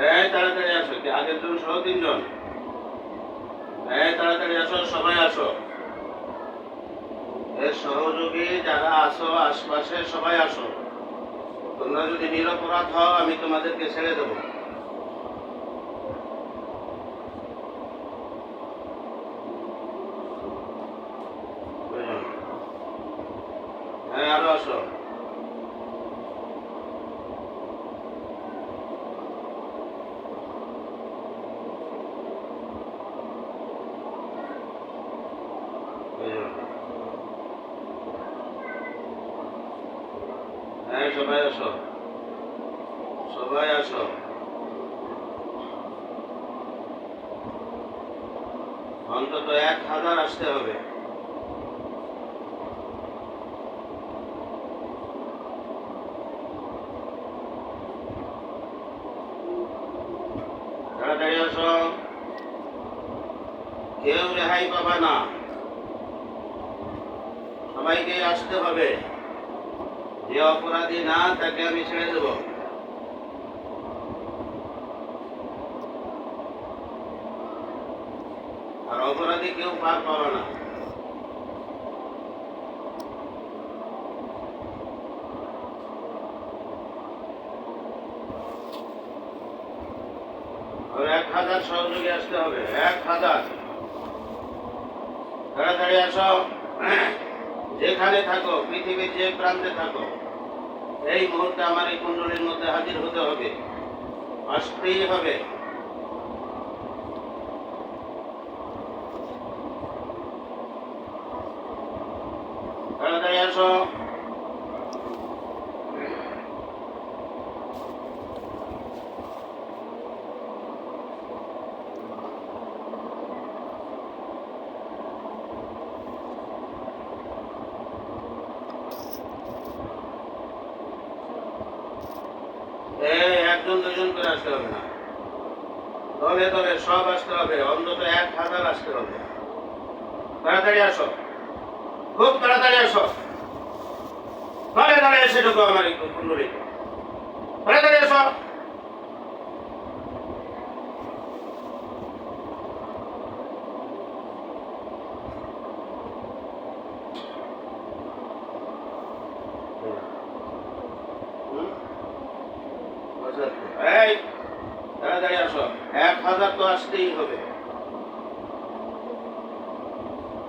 এই তাড়াতাড়ি আসো, কি আগের জন সহ 3 জন? এই তাড়াতাড়ি আসো, সবাই আসো। এর সহযোগী যারা আসো আশপাশে সবাই আসো। তোমরা যদি নিরপরাধ হও আমি তোমাদেরকে ছেড়ে দেবো। হ্যাঁ, আরো আসো। হ্যাঁ, সবাই আসো, সবাই আসো। অন্তত 1000 আসতে হবে। তাড়াতাড়ি আসো, কেউ রেহাই পাবে না, সবাইকে আসতে হবে। যে অপরাধী না তাকে আমি ছেড়ে দেব। আর অপরাধী কেউ পার পাবে না। আর 1000 সহযোগী আসতে হবে, 1000। তাড়াতাড়ি আসো, যেখানে থাকো, পৃথিবীর যে প্রান্তে থাকো, এই মুহূর্তে আমার এই কুণ্ডলীর মধ্যে হাজির হতে হবে, আসতেই হবে। তাড়াতাড়ি আসো। একজন দুজন করে আসতে হবে না, দলে দলে সব আসতে হবে, অন্তত 1000 আসতে হবে। তাড়াতাড়ি আসো, খুব তাড়াতাড়ি আসো। দলে দলে এসে ঢুকো আমার এই কুণ্ডলী। তাড়াতাড়ি আসো। এই তাড়াতাড়ি আসো, 1000 তো আসতেই হবে।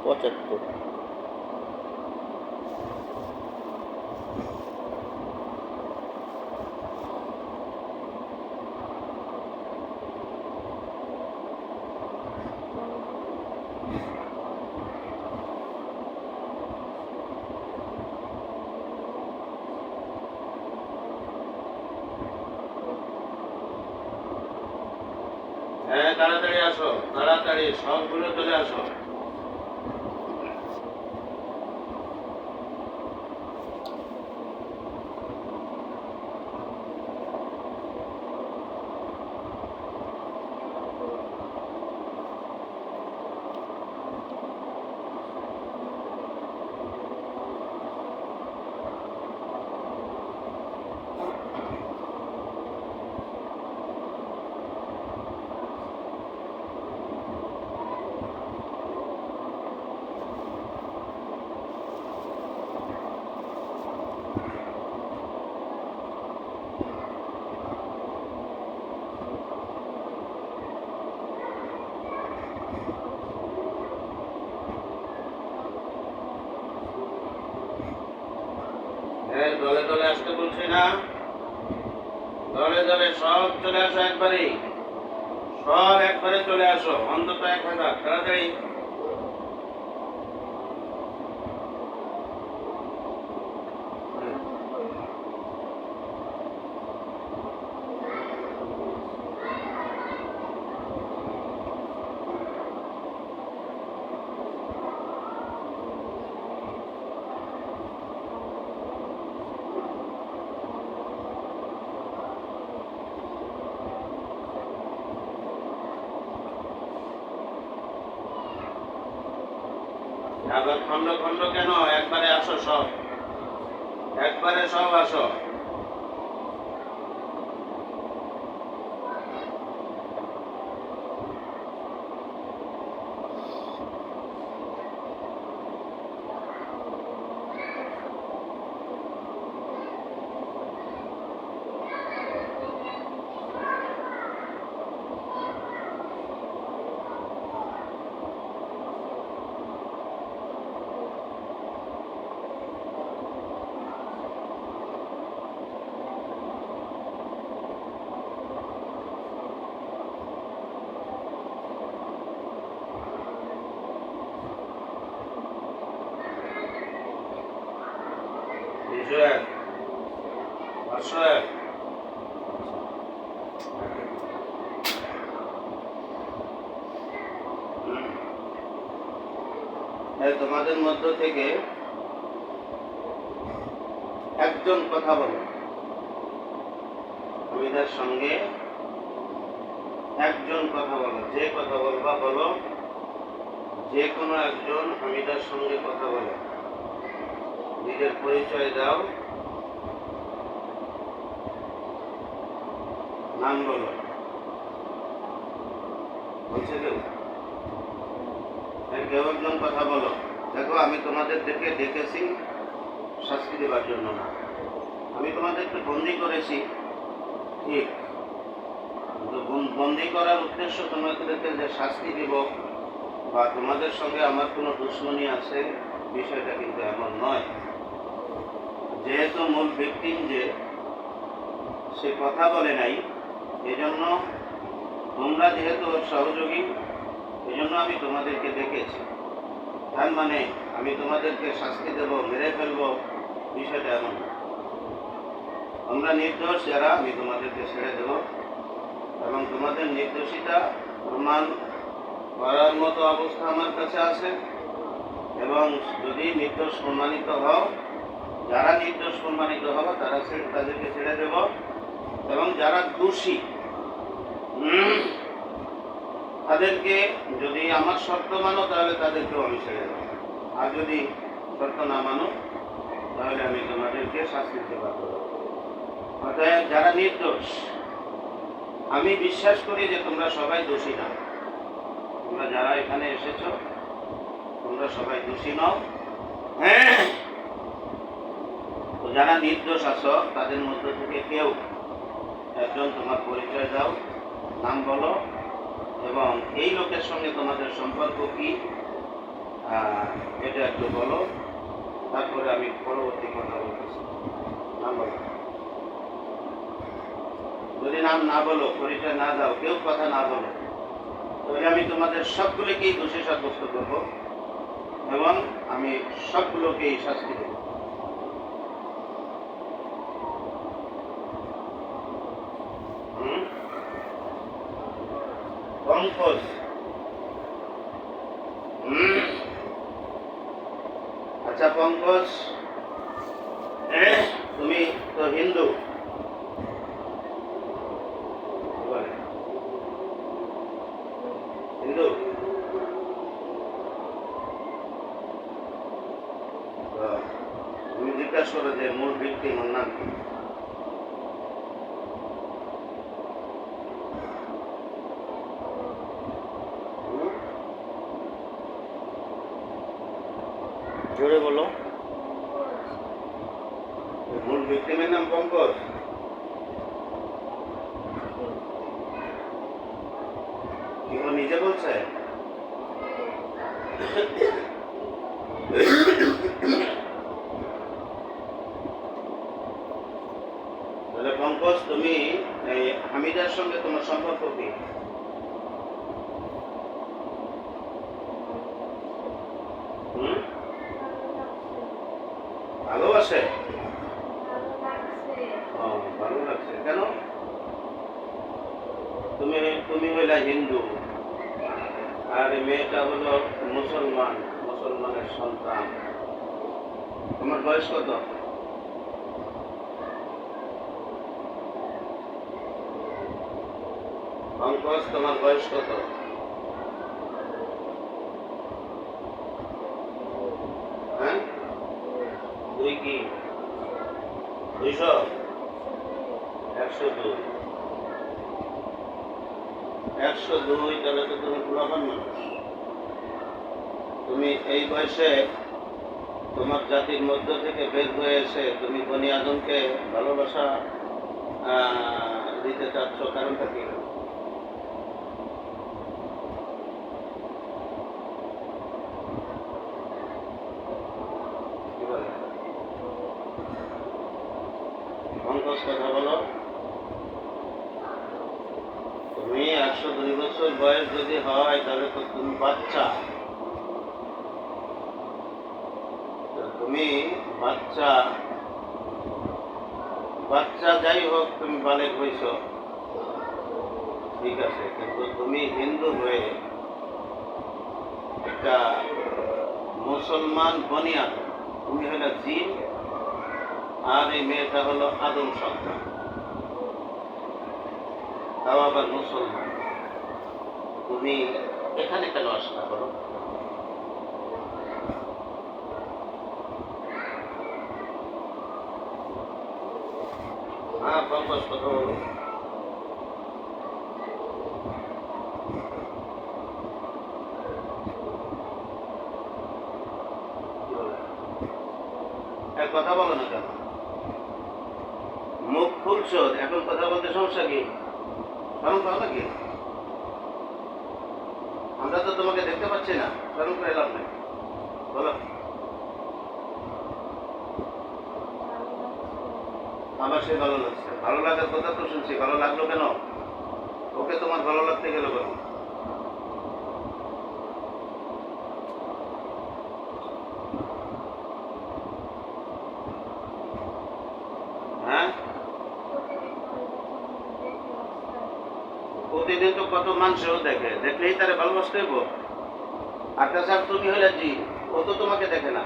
75। হ্যাঁ, তাড়াতাড়ি আসো, তাড়াতাড়ি সবগুলো চলে আসো। হ্যাঁ, দলে দলে আসতে বলছি না, দলে দলে সব চলে আসো একবারেই, সব একবারে চলে আসো, অন্তত 1000। তাড়াতাড়ি। আবার খন্ড খন্ড কেন? একবারে আসো সব, একবারে সব আসো। 201, 501। তোমাদের মধ্য থেকে একজন কথা বলো, হামিদার সঙ্গে একজন কথা বলো, যে কথা বলবা বলো, যে কোনো একজন হামিদার সঙ্গে কথা বলো, নিজের পরিচয় দাও, নাম বলো। বলছে কেউ? কেউ একজন কথা বলো। দেখো, আমি তোমাদের ডেকেছি শাস্তি দেবার জন্য না, আমি তোমাদেরকে বন্দি করেছি ঠিক, কিন্তু বন্দি করার উদ্দেশ্য তোমাদেরকে যে শাস্তি দিব বা তোমাদের সঙ্গে আমার কোনো দুশ্মনী আছে, বিষয়টা কিন্তু এমন নয়। যেহেতু মূল ভিকটিম যে সে কথা বলে নাই, এজন্য তোমরা যেহেতু ওর সহযোগী, এজন্য আমি তোমাদেরকে ডেকেছি। তার মানে আমি তোমাদেরকে শাস্তি দেব, মেরে ফেলবো, বিষয়টা এমন না। তোমরা নির্দোষ যারা, আমি তোমাদেরকে ছেড়ে দেব এবং তোমাদের নির্দোষিতা প্রমাণ করার মতো অবস্থা আমার কাছে আছে। এবং যদি নির্দোষ প্রমাণিত হও, যারা নির্দোষ প্রমাণিত হবে তাদেরকে ছেড়ে দেব, এবং যারা দোষী তাদেরকে যদি আমার শর্ত মানো তাহলে তাদেরকেও আমি ছেড়ে দেব, আর যদি শর্ত না মানো তাহলে আমি তোমাদেরকে শাস্তি দিতে পারবো। অতএব যারা নির্দোষ, আমি বিশ্বাস করি যে তোমরা সবাই দোষী না। তোমরা যারা এখানে এসেছো তোমরা সবাই দোষী নও। হ্যাঁ, তো যারা নির্দোষ আছো তাদের মধ্য থেকে কেউ একজন তোমার পরিচয় দাও, নাম বলো, এবং এই লোকের সঙ্গে তোমাদের সম্পর্ক কি এটা একটু বলো, তারপরে আমি পরবর্তী কথা বলতেছি। নাম বলো। যদি নাম না বলো, পরিচয় না দাও, কেউ কথা না বলো, তাহলে আমি তোমাদের সবগুলোকেই দোষী সাব্যস্ত করবো এবং আমি সবগুলোকেই শাস্তি দেব। পঙ্কজ, আচ্ছা পঙ্কজ, তুমি তো হিন্দু, হিন্দু তুমি জিজ্ঞাসা করো যে মূল ভিকটিম ওর নাম কি? জোরে বলো। মূল ভিকটিমের নাম পঙ্কজ। এগুলো নিজে বলছে? তাহলে পঙ্কজ, তুমি এই হামিদার সঙ্গে তোমার সম্পর্ক কি? ভালোবাসে? ভালো লাগছে কেন? তুমি তুমি হইলা হিন্দু আর মেয়েটা হলো মুসলমান, মুসলমানের সন্তান। তোমার বয়স কত? পঙ্কজ, তোমার বয়স কত? হ্যাঁ, তুই কি 200? 102? 102? তাহলে তো তুমি পুরাতন মানুষ। তুমি এই বয়সে তোমার জাতির মধ্য থেকে বের হয়ে এসে তুমি বনি আদমকে ভালোবাসা দিতে চাচ্ছ, কারণটা কি? পঙ্কজ, কথা বলো। তুমি 102 বছর বয়স যদি হয় তাহলে তো তুমি বাচ্চা। তুমি বাচ্চা বাচ্চা যাই হোক, তুমি বালেক হইছ, ঠিক আছে, কিন্তু তুমি হিন্দু হয়ে একটা মুসলমান বনিয়াদ, তুমি হলো জিন, আর এই মেয়েটা হলো আদম সন্তান, তাও আবার মুসলমান। তুমি এখানে কেন আসলা করো? হ্যাঁ, পঙ্কজ কথা বলো। এক কথা বলো না কেন? মুখ খুলছো, এখন কথা বলতে সমস্যা কি? শরম পাও নাকি? আমরা তো তোমাকে দেখতে পাচ্ছি না, শরম করে লাভ নেই, বলো। আমার সে ভালো লাগছে, ভালো লাগার কথা তো শুনছি, ভালো লাগলো কেন? ওকে তোমার ভালো লাগতে গেল কেন? হ্যাঁ, প্রতিদিন তো কত মানুষও দেখে, দেখলেই তারে ভালোবাসতে হইব। আর তাছাড়া তুমি হলে জি, ও তো তোমাকে দেখে না।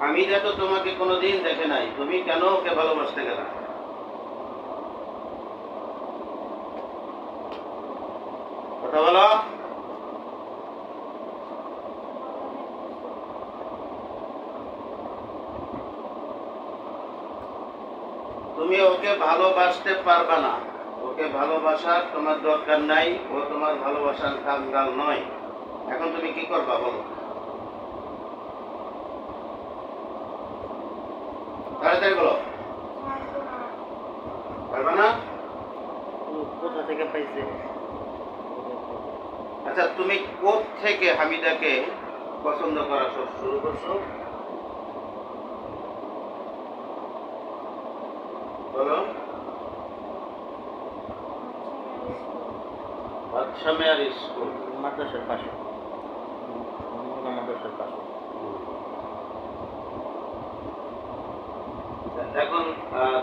হামিদা তো তোমাকে কোনোদিন দেখে নাই, তুমি কেন ওকে ভালোবাসতে গেলা? কথা বলো। তুমি ওকে ভালোবাসতে পারবা না, ওকে ভালোবাসার তোমার দরকার নাই, ও তোমার ভালোবাসার কাঙ্গাল নয়। এখন তুমি কি করবা বলো? তাড়াতাড়ি বলো। পারবা না? কোথা থেকে পাইছে? আচ্ছা, তুমি কোথ থেকে হামিদাকে পছন্দ করা সব শুরু করছো বলো? বাদশা মেয়ার স্কুল, মাদ্রাসার পাশে, মাদ্রাসার পাশে। এখন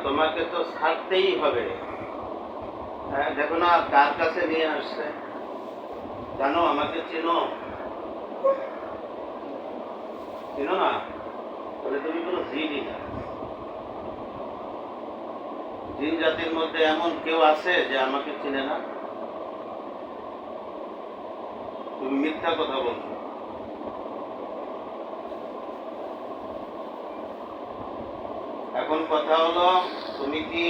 তোমাকে তো ছাড়তেই হবে। হ্যাঁ, দেখো না কার কাছে নিয়ে আসছে, জানো? আমাকে চিনো? চিনো না? তাহলে তুমি কোনো জিনই না। জিন জাতির মধ্যে এমন কেউ আছে যে আমাকে চিনে না? তুমি মিথ্যা কথা বলছো। এখন কথা হলো, তুমি কি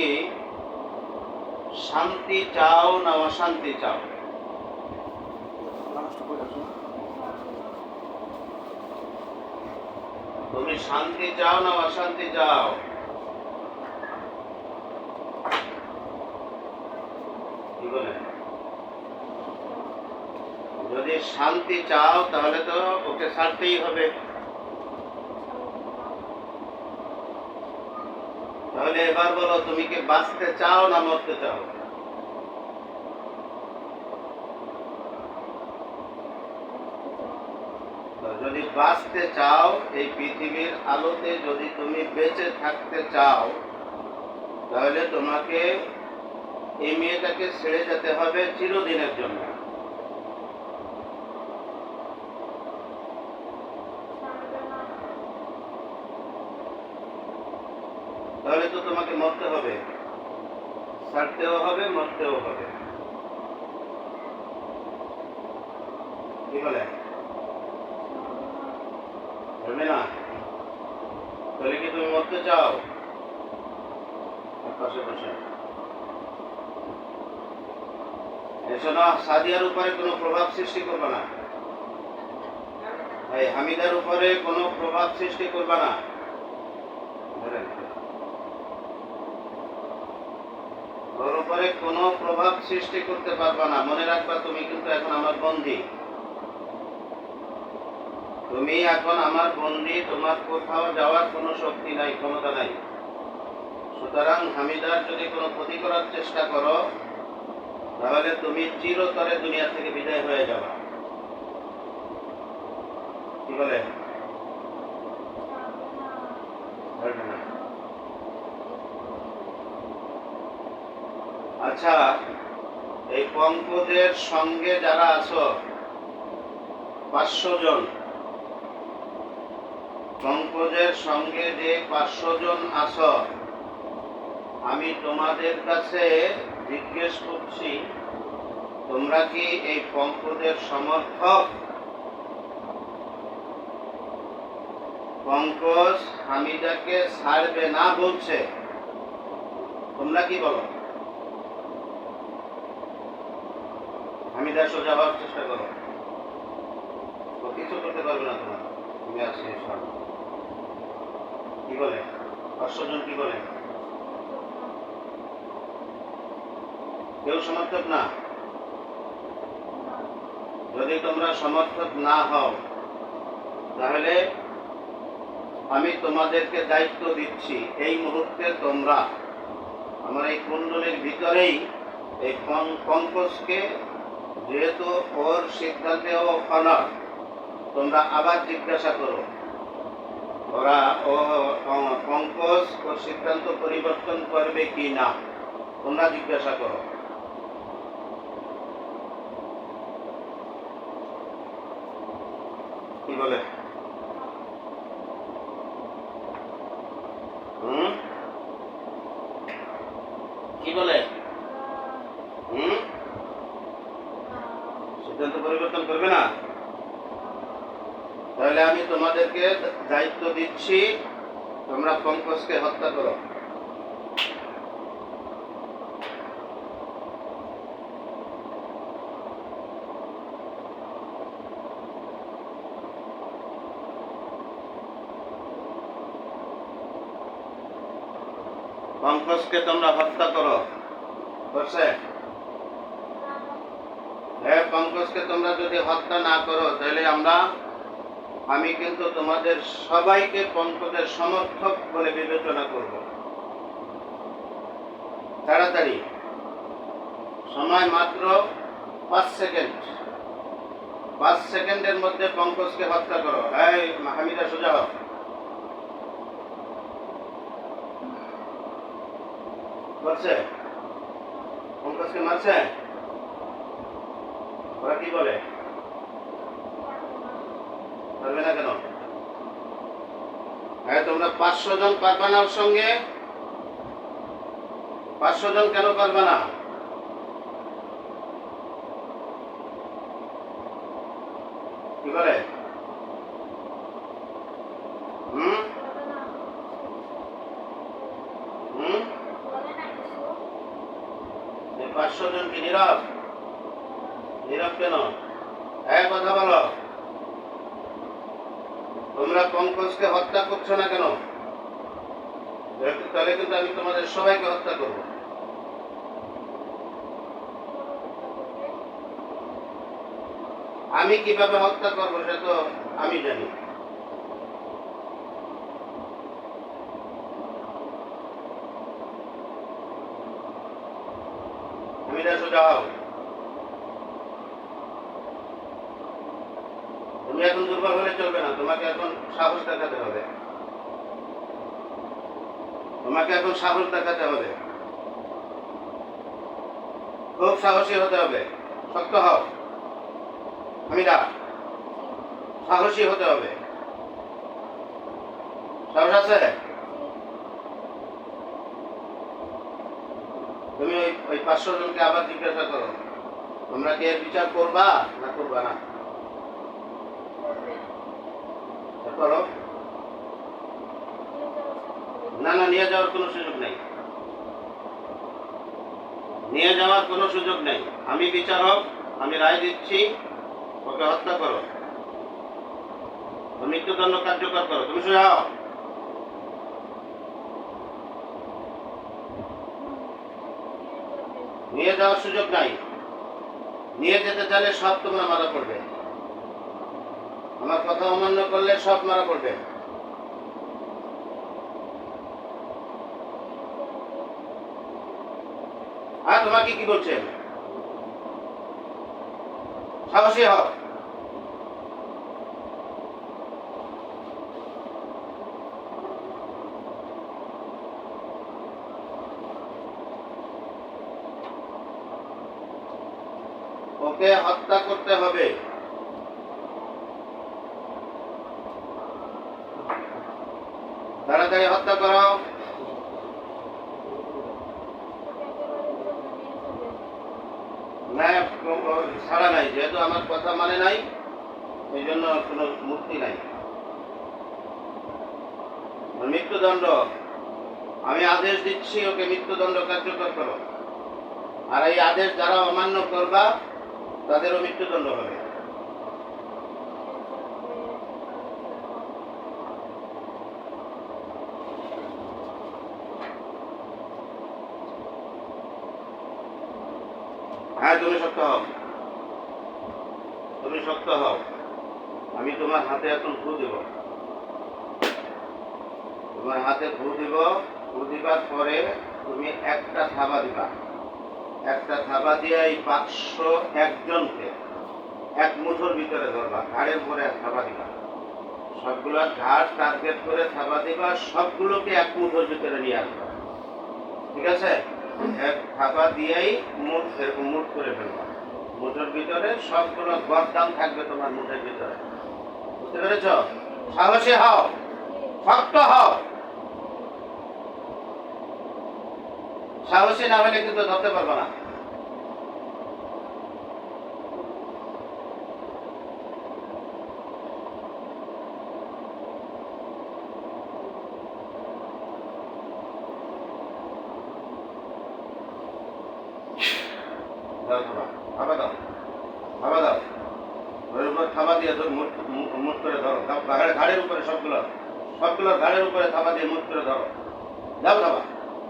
শান্তি চাও না অশান্তি চাও? তুমি শান্তি চাও না অশান্তি চাও? কি বলে? যদি শান্তি চাও তাহলে তো ওকে ছাড়তেই হবে। তাহলে এবার বলো, তুমি কি বাঁচতে চাও না মরতে চাও? যদি বাঁচতে চাও, এই পৃথিবীর আলোতে যদি তুমি বেঁচে থাকতে চাও, তাহলে তোমাকে এই মেয়েটাকে ছেড়ে যেতে হবে চিরদিনের জন্য। তাহলে তো তোমাকে মরতে হবে, ছাড়তেও হবে, মরতেও হবে। কি বলে? বলবে না? তাহলে কি তুমি মরতে চাও? পাশে বসে এসো না, সাদিয়ার উপরে কোনো প্রভাব সৃষ্টি করবে না, এই হামিদার উপরে কোনো প্রভাব সৃষ্টি করবে না। ওর উপরে কোনো প্রভাব সৃষ্টি করতে পারবে না। মনে রাখবা, তুমি কিন্তু এখন আমার বন্দী। তুমি এখন আমার বন্দী, তোমার কোথাও যাওয়ার কোনো শক্তি নাই, ক্ষমতা নাই। সুতরাং হামিদার যদি কোনো ক্ষতি করার চেষ্টা করো, তাহলে তুমি চিরতরে দুনিয়া থেকে বিদায় হয়ে যাবা। কি বলে? পারবে না। আচ্ছা, এই পঙ্কজের সঙ্গে যারা আছো 500 জন, পঙ্কজের সঙ্গে যে 500 জন আছো, আমি তোমাদের কাছে জিজ্ঞেস করছি, তোমরা কি এই পঙ্কজের সমর্থক? পঙ্কজ হামিদাকে ছাড়বে না বলছে, তোমরা কি বলো? হামিদা সোজা হওয়ার চেষ্টা করো, ও কিছু করতে পারবে না তোমার, তুমি আছি সব। কি বলে 500 জন? কি বলে? কেউ সমর্থক না? যদি তোমরা সমর্থক না হও, তাহলে আমি তোমাদেরকে দায়িত্ব দিচ্ছি, এই মুহূর্তে তোমরা আমার এই কুণ্ডলীর ভিতরেই এই পঙ্কজকে, যেহেতু ওর সিদ্ধান্তে ও অনর, তোমরা আবার জিজ্ঞাসা করো পঙ্কজ ওর সিদ্ধান্ত পরিবর্তন করবে কি না, তোমরা জিজ্ঞাসা করো। কি বলে? কি বলে? সিদ্ধান্ত পরিবর্তন করবে না? তাহলে আমি তোমাদেরকে দায়িত্ব দিচ্ছি, তোমরা পঙ্কজকে হত্যা করো। পঙ্কজকে তোমরা হত্যা করো। করছে? হ্যাঁ, পঙ্কজকে তোমরা যদি হত্যা না করো, তাহলে আমি কিন্তু তোমাদের সবাইকে পঙ্কজের সমর্থক বলে বিবেচনা করব। তাড়াতাড়ি, সময় মাত্র 5 সেকেন্ড। 5 সেকেন্ডের মধ্যে পঙ্কজকে হত্যা করো। এই হামিদা সোজা হও। করছে? পঙ্কজকে মারছে? ওরা কি বলে? পারবে না কেন? হ্যাঁ, তোমরা 500 জন পারবে না ওর সঙ্গে? 500 জন কেন পারবে না? কি বলে? 500 জন কি নীরব? নীরব কেন? এক কথা বলো, তোমরা পঙ্কজকে হত্যা করছো না কেন? তাহলে কিন্তু আমি তোমাদের সবাইকে হত্যা করব। আমি কিভাবে হত্যা করবো সে তো আমি জানি। তুমি সোজা হও। তুমি এখন দুর্বল হলে চলবে না, তোমাকে এখন সাহস দেখাতে হবে। তোমাকে এখন সাহস দেখাতে হবে, খুব সাহসী হতে হবে। শক্ত হও হামিদা, সাহসী হতে হবে। সাহস আছে? তুমি ওই 500 জনকে আবার জিজ্ঞাসা করো, তোমরা কি এর বিচার করবা না করবা না? করো। না না, নিয়ে যাওয়ার কোনো সুযোগ নেই, নিয়ে যাওয়ার কোনো সুযোগ নেই। আমি বিচারক, আমি রায় দিচ্ছি, ওকে হত্যা করো, মৃত্যুদণ্ড কার্যকর করো। তুমি যাও। নিয়ে যাওয়ার সুযোগ নাই, নিয়ে যেতে চাইলে সব তোমরা মারা পড়বে, আমার কথা অমান্য করলে সব মারা পড়বে। আর তোমাকে কি বলছেন? সাহসী হও। ওকে হত্যা করতে হবে। তাড়াতাড়ি হত্যা করো। না, ছাড়া নাই, যেহেতু আমার কথা মানে নাই, এই জন্য কোনো মুক্তি নাই। মৃত্যুদণ্ড, আমি আদেশ দিচ্ছি, ওকে মৃত্যুদণ্ড কার্যকর করো। আর এই আদেশ যারা অমান্য করবা তাদেরও মৃত্যুদণ্ড হবে। হ্যাঁ, তুমি শক্ত হও, তুমি শক্ত হও। আমি তোমার হাতে এখন ফু দেব, তোমার হাতে ফু দিব। ফু দিবার পরে তুমি একটা থাবা দিবা। একটা থাবা দিয়ে এই 501 জনকে এক মুঠোর ভিতরে ধরবা, ঘাড়ের উপরে এক থাবা দিবা। সবগুলো ঘাড় টার্গেট করে থাবা দিবা, সবগুলোকে এক মুঠোর ভিতরে নিয়ে আসবা। ঠিক আছে? এক থাবা দিয়েই মুঠ এরকম মুঠ করে ফেলবা। মুঠোর ভিতরে সবগুলো গরদান থাকবে তোমার মুঠের ভিতরে। বুঝতে পেরেছ? সাহসী হও, শক্ত হও। সাহসী না হলে কিন্তু ধরতে পারবো না। দাও থাবা, থাবা দাও, থাবা দাও। ওর উপর থাবা দিয়ে মুঠ করে ধরো। ঘাড়ের উপরে সবগুলোর ঘাড়ের উপরে থাবা দিয়ে মুঠ করে ধরো। দাও থাবা,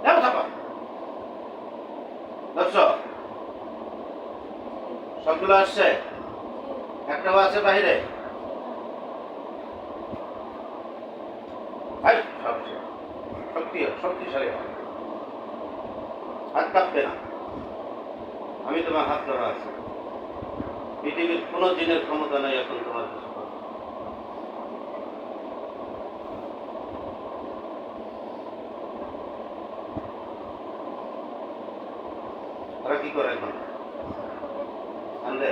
দাও থাবা। ধরছো? সবগুলো আসছে? একটাও আছে বাহিরে? শক্তিশালী হয়, হাত কাঁপবে না। আমি তোমার হাত ধরা আছে। পৃথিবীর কোনো দিনের ক্ষমতা নাই এখন তোমার কিছু করার। ওরা কি করে এখন? কান্দে?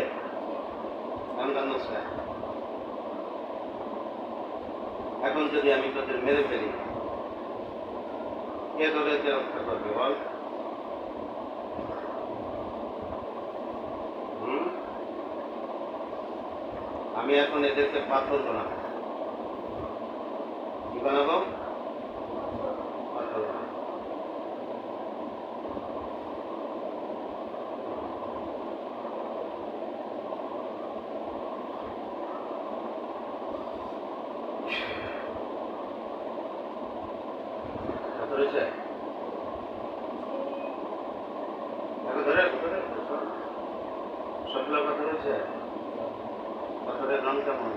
এখন যদি আমি তোদের মেরে ফেলি, কে তোদেরকে রক্ষা করবে বল? আমি এখন এদেরকে পাথর বানাবো। কি বানাবো? পাথর বানাবো। পাথর হয়েছে? সবগুলো পাথর হয়েছে? পাথরের রং কেমন?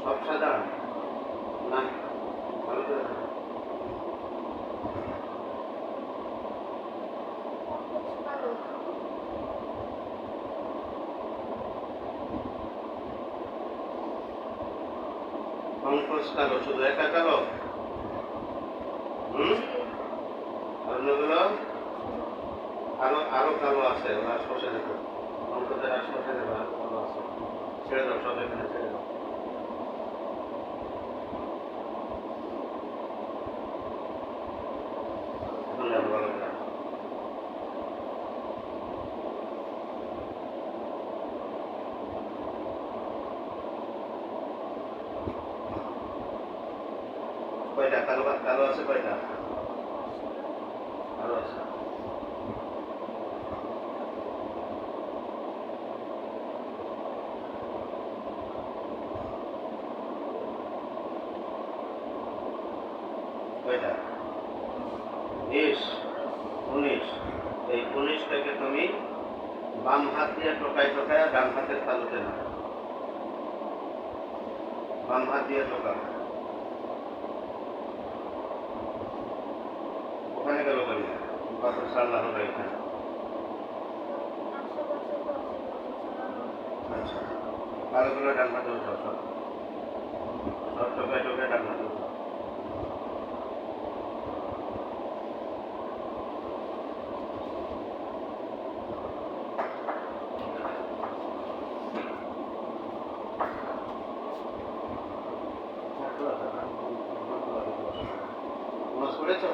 সব সাদা না? ভালো করে পঙ্কজ কালো, শুধু একা কালো? অন্যগুলো আরো কালো আছে, আশপাশে দেখো। পঙ্কজের আশপাশে দেখো, আরো কালো আছে। ছেড়ে দাও, সব এখানে ছেড়ে দাও। এখন দেখো ভালো করে। কয়টা কালো আছে? কয়টা আরো আছে? কয়টা? 20, 19। এই 19টাকে তুমি বাম হাত দিয়ে টোকায় ডান হাতের তালুতে না। বাম হাত দিয়ে টোকাও। ওখানে গেল বলি পাথর সারলা হলো এখানে। আচ্ছা, কালোগুলো ডান হাতে উঠাও, সব টোকায় ডান হাতে উঠাও। করেছো?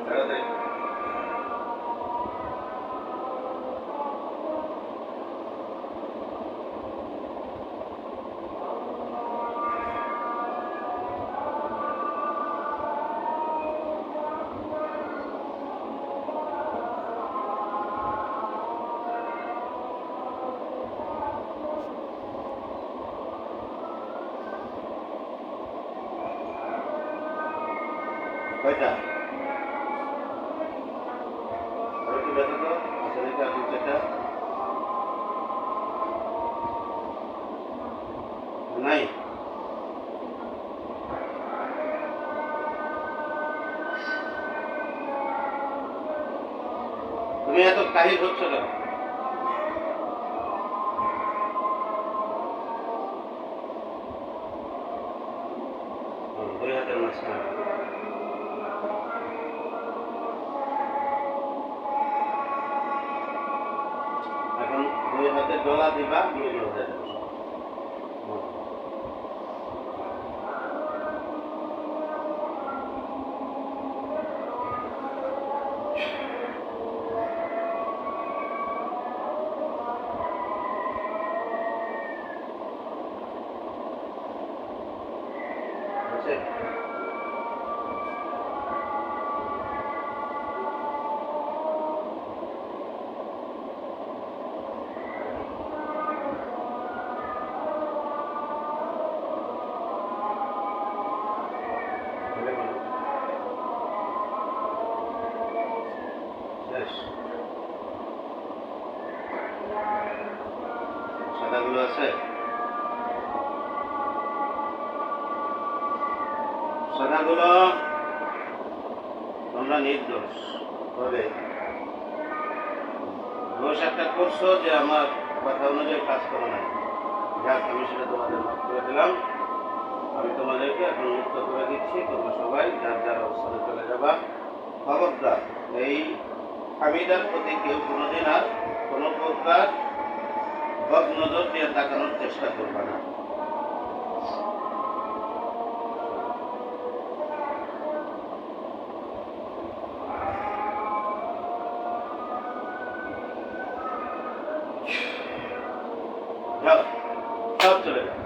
তাড়াতাড়ি। কয়টা? আরো কি দেখো তো? আচ্ছা দেখে আর 2-4টা নাই। তুমি এত কাহিল হচ্ছ কেন? দুই হাতের মাঝখানে। এখন দুই হাতে ডলা দিবা, দুই হাতে যাবে। আছে? শেষ। সাদাগুলো আছে? সাদাগুলো তোমরা নির্দোষ। তবে দোষ একটা করছো যে আমার কথা অনুযায়ী কাজ করো নাই। যাক, আমি সেটা তোমাদের মাফ করে দিলাম। আমি তোমাদেরকে এখন মুক্ত করে দিচ্ছি। তোমরা সবাই যার যার অবস্থানে চলে যাবা। খবরদার, এই হামিদার প্রতি কেউ কোনোদিন আর কোনো প্রকার বদ নজর দিয়ে তাকানোর চেষ্টা করবে না। যাও, সব চলে যাও।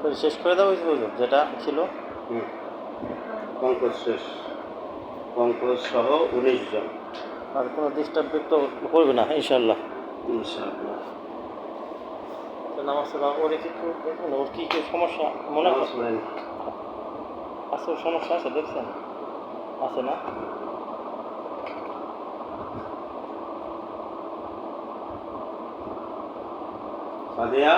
তারপরে শেষ করে দাও যেটা ছিল। পঙ্কজ শেষ। পঙ্কজ সহ 19 জন। আর কোনো ডিস্টার্ব তো করবে না ইনশাল্লাহ। ইনশাআল্লাহ। তো নামাজ পড়া ওর কিছু দেখুন, ওর কী কী সমস্যা মনে নামাজ হয় পড়েন। আছে, ওর সমস্যা আছে দেখছেন? আছে না? সাদিয়া,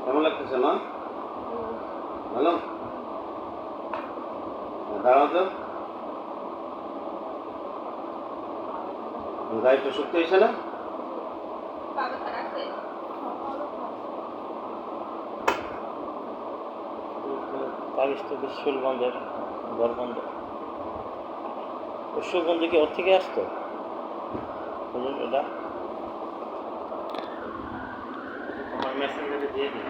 কেমন লাগতেছে মা? ভালো? দাঁড়াও তো। গায়ে একটু শক্তি হয়েছে না? তাবিজ তো সুলগন্ধের গরগন্ধ। সুগন্ধ কি ওর থেকে আসতো এটা? আমার মেসেঞ্জারে দিয়ে দিন।